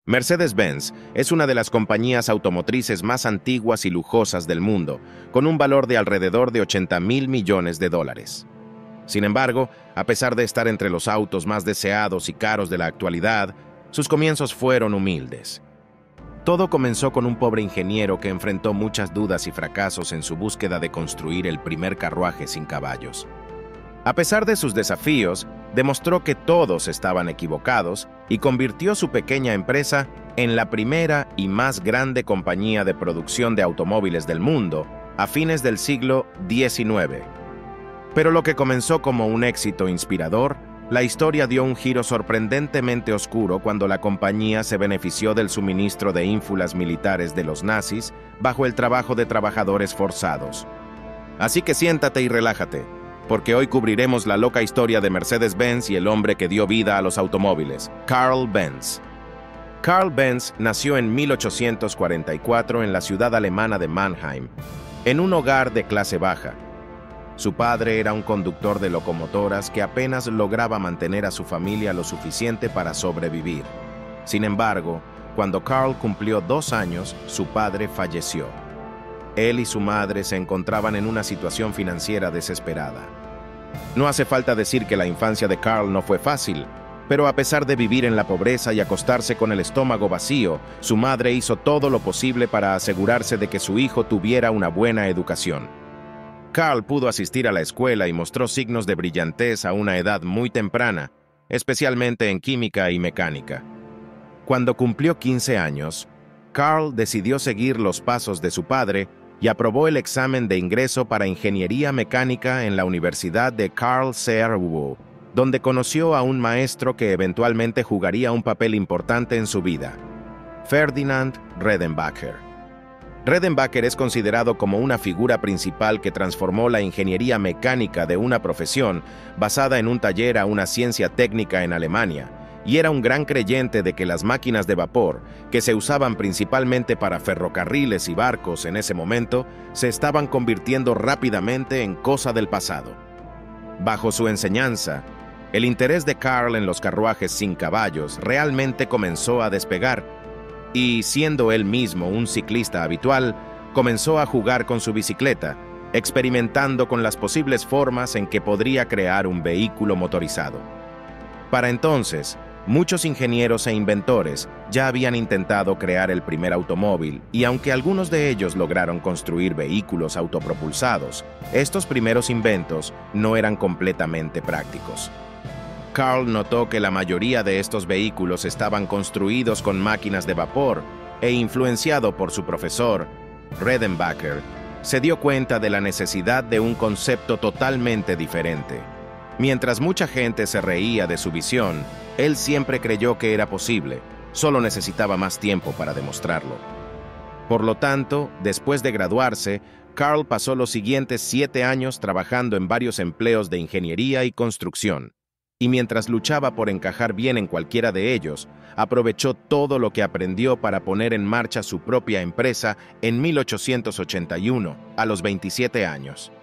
Mercedes-Benz es una de las compañías automotrices más antiguas y lujosas del mundo, con un valor de alrededor de $80.000 millones. Sin embargo, a pesar de estar entre los autos más deseados y caros de la actualidad, sus comienzos fueron humildes. Todo comenzó con un pobre ingeniero que enfrentó muchas dudas y fracasos en su búsqueda de construir el primer carruaje sin caballos. A pesar de sus desafíos, demostró que todos estaban equivocados y convirtió su pequeña empresa en la primera y más grande compañía de producción de automóviles del mundo a fines del siglo XIX. Pero lo que comenzó como un éxito inspirador, la historia dio un giro sorprendentemente oscuro cuando la compañía se benefició del suministro de ínfulas militares de los nazis bajo el trabajo de trabajadores forzados. Así que siéntate y relájate, porque hoy cubriremos la loca historia de Mercedes-Benz y el hombre que dio vida a los automóviles, Carl Benz. Carl Benz nació en 1844 en la ciudad alemana de Mannheim, en un hogar de clase baja. Su padre era un conductor de locomotoras que apenas lograba mantener a su familia lo suficiente para sobrevivir. Sin embargo, cuando Carl cumplió 2 años, su padre falleció. Él y su madre se encontraban en una situación financiera desesperada. No hace falta decir que la infancia de Carl no fue fácil, pero a pesar de vivir en la pobreza y acostarse con el estómago vacío, su madre hizo todo lo posible para asegurarse de que su hijo tuviera una buena educación. Carl pudo asistir a la escuela y mostró signos de brillantez a una edad muy temprana, especialmente en química y mecánica. Cuando cumplió 15 años, Carl decidió seguir los pasos de su padre y aprobó el examen de ingreso para ingeniería mecánica en la Universidad de Karlsruhe, donde conoció a un maestro que eventualmente jugaría un papel importante en su vida, Ferdinand Redenbacher. Redenbacher es considerado como una figura principal que transformó la ingeniería mecánica de una profesión basada en un taller a una ciencia técnica en Alemania, y era un gran creyente de que las máquinas de vapor, que se usaban principalmente para ferrocarriles y barcos en ese momento, se estaban convirtiendo rápidamente en cosa del pasado. Bajo su enseñanza, el interés de Carl en los carruajes sin caballos realmente comenzó a despegar, y siendo él mismo un ciclista habitual, comenzó a jugar con su bicicleta, experimentando con las posibles formas en que podría crear un vehículo motorizado. Para entonces, muchos ingenieros e inventores ya habían intentado crear el primer automóvil, y aunque algunos de ellos lograron construir vehículos autopropulsados, estos primeros inventos no eran completamente prácticos. Carl notó que la mayoría de estos vehículos estaban construidos con máquinas de vapor e, influenciado por su profesor, Redenbacher, se dio cuenta de la necesidad de un concepto totalmente diferente. Mientras mucha gente se reía de su visión, él siempre creyó que era posible, solo necesitaba más tiempo para demostrarlo. Por lo tanto, después de graduarse, Carl pasó los siguientes 7 años trabajando en varios empleos de ingeniería y construcción. Y mientras luchaba por encajar bien en cualquiera de ellos, aprovechó todo lo que aprendió para poner en marcha su propia empresa en 1881, a los 27 años.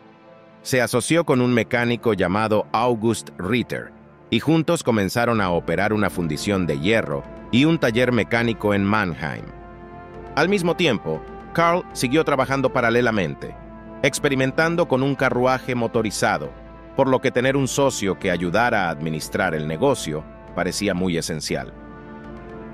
Se asoció con un mecánico llamado August Ritter, y juntos comenzaron a operar una fundición de hierro y un taller mecánico en Mannheim. Al mismo tiempo, Carl siguió trabajando paralelamente, experimentando con un carruaje motorizado, por lo que tener un socio que ayudara a administrar el negocio parecía muy esencial.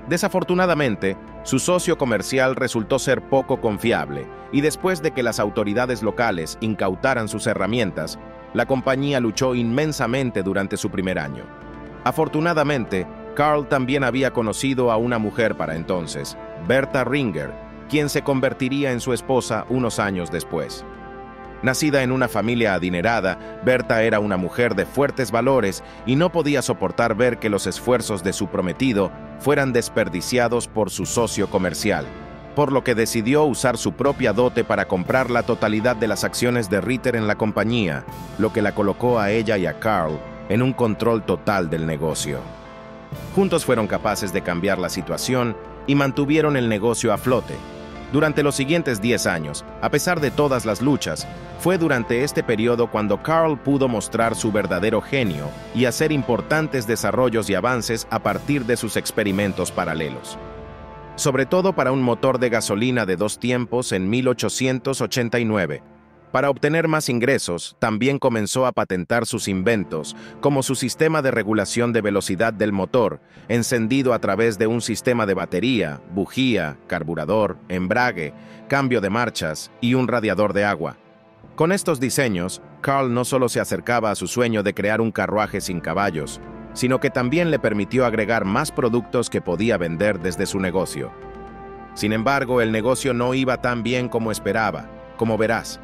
Desafortunadamente, su socio comercial resultó ser poco confiable, y después de que las autoridades locales incautaran sus herramientas, la compañía luchó inmensamente durante su primer año. Afortunadamente, Carl también había conocido a una mujer para entonces, Berta Ringer, quien se convertiría en su esposa unos años después. Nacida en una familia adinerada, Berta era una mujer de fuertes valores y no podía soportar ver que los esfuerzos de su prometido fueran desperdiciados por su socio comercial, por lo que decidió usar su propia dote para comprar la totalidad de las acciones de Ritter en la compañía, lo que la colocó a ella y a Carl en un control total del negocio. Juntos fueron capaces de cambiar la situación y mantuvieron el negocio a flote. Durante los siguientes 10 años, a pesar de todas las luchas, fue durante este periodo cuando Carl pudo mostrar su verdadero genio y hacer importantes desarrollos y avances a partir de sus experimentos paralelos. sobre todo para un motor de gasolina de 2 tiempos en 1889. Para obtener más ingresos, también comenzó a patentar sus inventos, como su sistema de regulación de velocidad del motor, encendido a través de un sistema de batería, bujía, carburador, embrague, cambio de marchas y un radiador de agua. Con estos diseños, Carl no solo se acercaba a su sueño de crear un carruaje sin caballos, sino que también le permitió agregar más productos que podía vender desde su negocio. Sin embargo, el negocio no iba tan bien como esperaba, como verás.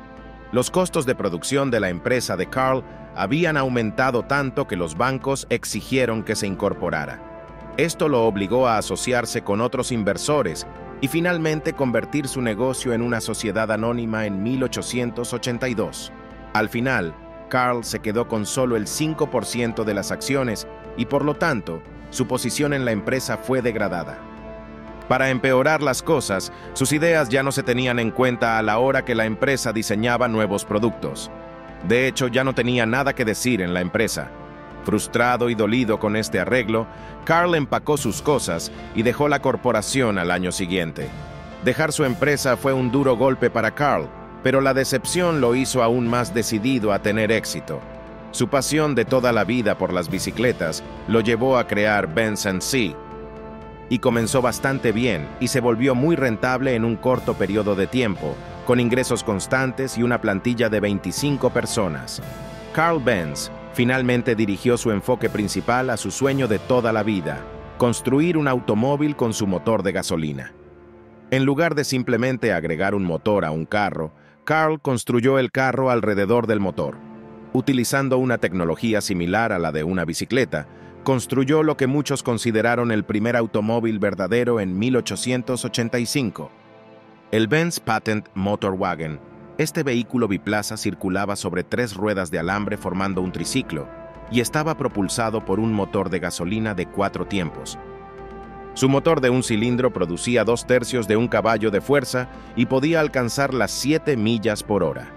Los costos de producción de la empresa de Carl habían aumentado tanto que los bancos exigieron que se incorporara. Esto lo obligó a asociarse con otros inversores y finalmente convertir su negocio en una sociedad anónima en 1882. Al final, Carl se quedó con solo el 5% de las acciones y por lo tanto, su posición en la empresa fue degradada. Para empeorar las cosas, sus ideas ya no se tenían en cuenta a la hora que la empresa diseñaba nuevos productos. De hecho, ya no tenía nada que decir en la empresa. Frustrado y dolido con este arreglo, Carl empacó sus cosas y dejó la corporación al año siguiente. Dejar su empresa fue un duro golpe para Carl, pero la decepción lo hizo aún más decidido a tener éxito. Su pasión de toda la vida por las bicicletas lo llevó a crear Benz & Cie, y comenzó bastante bien y se volvió muy rentable en un corto periodo de tiempo, con ingresos constantes y una plantilla de 25 personas. Carl Benz finalmente dirigió su enfoque principal a su sueño de toda la vida, construir un automóvil con su motor de gasolina. En lugar de simplemente agregar un motor a un carro, Carl construyó el carro alrededor del motor. Utilizando una tecnología similar a la de una bicicleta, construyó lo que muchos consideraron el primer automóvil verdadero en 1885. El Benz Patent Motor Wagon. Este vehículo biplaza circulaba sobre 3 ruedas de alambre formando un triciclo y estaba propulsado por un motor de gasolina de 4 tiempos. Su motor de un cilindro producía 2/3 de un caballo de fuerza y podía alcanzar las 7 millas por hora.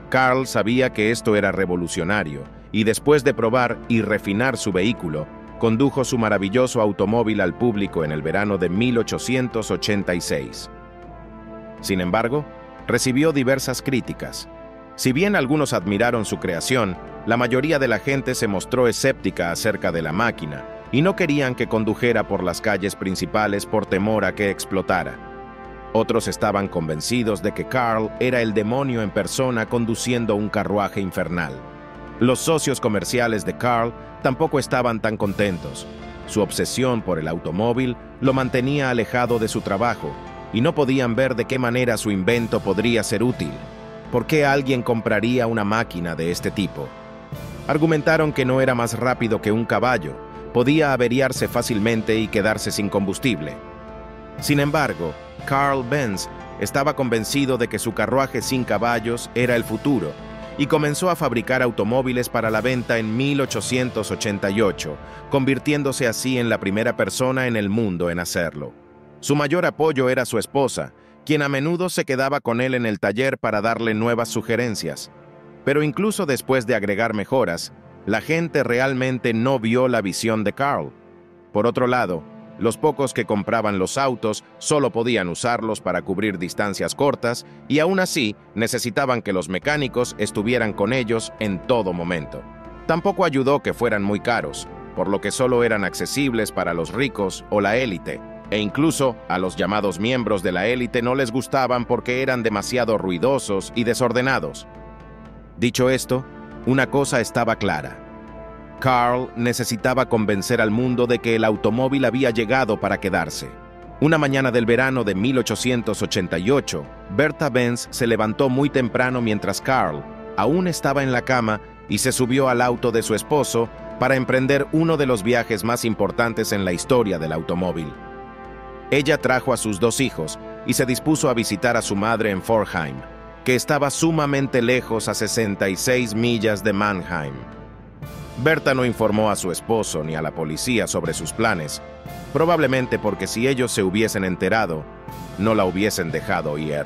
Carl sabía que esto era revolucionario y después de probar y refinar su vehículo, condujo su maravilloso automóvil al público en el verano de 1886. Sin embargo, recibió diversas críticas. Si bien algunos admiraron su creación, la mayoría de la gente se mostró escéptica acerca de la máquina y no querían que condujera por las calles principales por temor a que explotara. Otros estaban convencidos de que Carl era el demonio en persona conduciendo un carruaje infernal. Los socios comerciales de Carl tampoco estaban tan contentos. Su obsesión por el automóvil lo mantenía alejado de su trabajo y no podían ver de qué manera su invento podría ser útil. ¿Por qué alguien compraría una máquina de este tipo? Argumentaron que no era más rápido que un caballo, podía averiarse fácilmente y quedarse sin combustible. Sin embargo, Carl Benz estaba convencido de que su carruaje sin caballos era el futuro y comenzó a fabricar automóviles para la venta en 1888, convirtiéndose así en la primera persona en el mundo en hacerlo. Su mayor apoyo era su esposa, quien a menudo se quedaba con él en el taller para darle nuevas sugerencias. Pero incluso después de agregar mejoras, la gente realmente no vio la visión de Carl. Por otro lado, los pocos que compraban los autos solo podían usarlos para cubrir distancias cortas y aún así necesitaban que los mecánicos estuvieran con ellos en todo momento. Tampoco ayudó que fueran muy caros, por lo que solo eran accesibles para los ricos o la élite, e incluso a los llamados miembros de la élite no les gustaban porque eran demasiado ruidosos y desordenados. Dicho esto, una cosa estaba clara. Carl necesitaba convencer al mundo de que el automóvil había llegado para quedarse. Una mañana del verano de 1888, Bertha Benz se levantó muy temprano mientras Carl aún estaba en la cama y se subió al auto de su esposo para emprender uno de los viajes más importantes en la historia del automóvil. Ella trajo a sus 2 hijos y se dispuso a visitar a su madre en Forchheim, que estaba sumamente lejos a 66 millas de Mannheim. Bertha no informó a su esposo ni a la policía sobre sus planes, probablemente porque si ellos se hubiesen enterado, no la hubiesen dejado ir.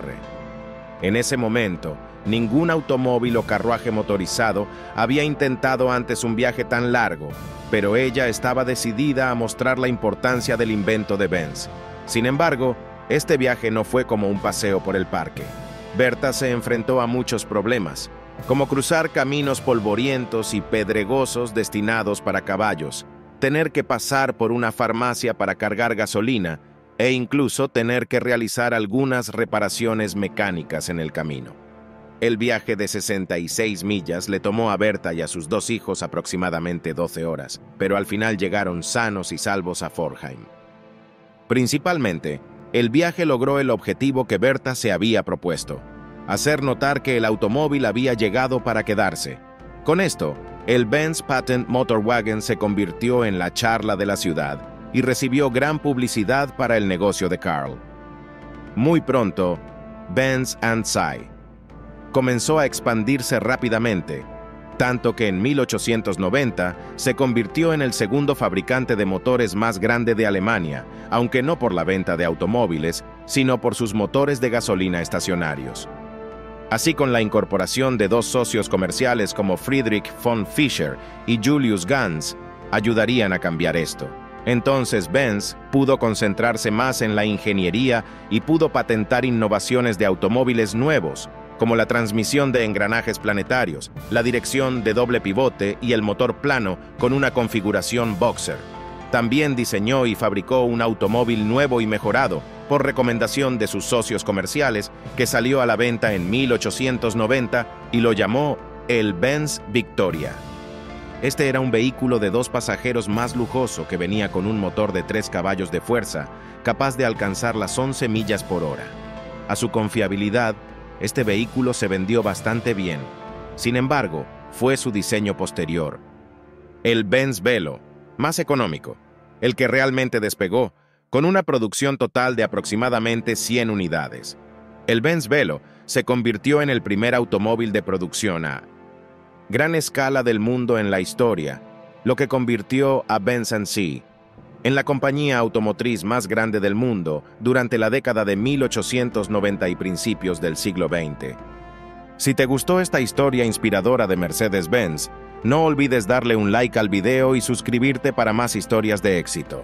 En ese momento, ningún automóvil o carruaje motorizado había intentado antes un viaje tan largo, pero ella estaba decidida a mostrar la importancia del invento de Benz. Sin embargo, Este viaje no fue como un paseo por el parque. Berta se enfrentó a muchos problemas, como cruzar caminos polvorientos y pedregosos destinados para caballos, tener que pasar por una farmacia para cargar gasolina e incluso tener que realizar algunas reparaciones mecánicas en el camino. El viaje de 66 millas le tomó a Berta y a sus 2 hijos aproximadamente 12 horas, pero al final llegaron sanos y salvos a Forchheim. Principalmente, el viaje logró el objetivo que Berta se había propuesto: hacer notar que el automóvil había llegado para quedarse. Con esto, el Benz Patent Motorwagen se convirtió en la charla de la ciudad y recibió gran publicidad para el negocio de Carl. Muy pronto, Benz & Cie comenzó a expandirse rápidamente, tanto que en 1890 se convirtió en el segundo fabricante de motores más grande de Alemania, aunque no por la venta de automóviles, sino por sus motores de gasolina estacionarios. Así, con la incorporación de 2 socios comerciales como Friedrich von Fischer y Julius Ganz, ayudarían a cambiar esto. Entonces Benz pudo concentrarse más en la ingeniería y pudo patentar innovaciones de automóviles nuevos, como la transmisión de engranajes planetarios, la dirección de doble pivote y el motor plano con una configuración boxer. También diseñó y fabricó un automóvil nuevo y mejorado, por recomendación de sus socios comerciales, que salió a la venta en 1890 y lo llamó el Benz Victoria. Este era un vehículo de 2 pasajeros más lujoso que venía con un motor de 3 caballos de fuerza, capaz de alcanzar las 11 millas por hora. A su confiabilidad, este vehículo se vendió bastante bien. Sin embargo, fue su diseño posterior, el Benz Velo, más económico, el que realmente despegó, con una producción total de aproximadamente 100 unidades. El Benz Velo se convirtió en el primer automóvil de producción a gran escala del mundo en la historia, lo que convirtió a Benz & Cie en la compañía automotriz más grande del mundo durante la década de 1890 y principios del siglo XX. Si te gustó esta historia inspiradora de Mercedes-Benz, no olvides darle un like al video y suscribirte para más historias de éxito.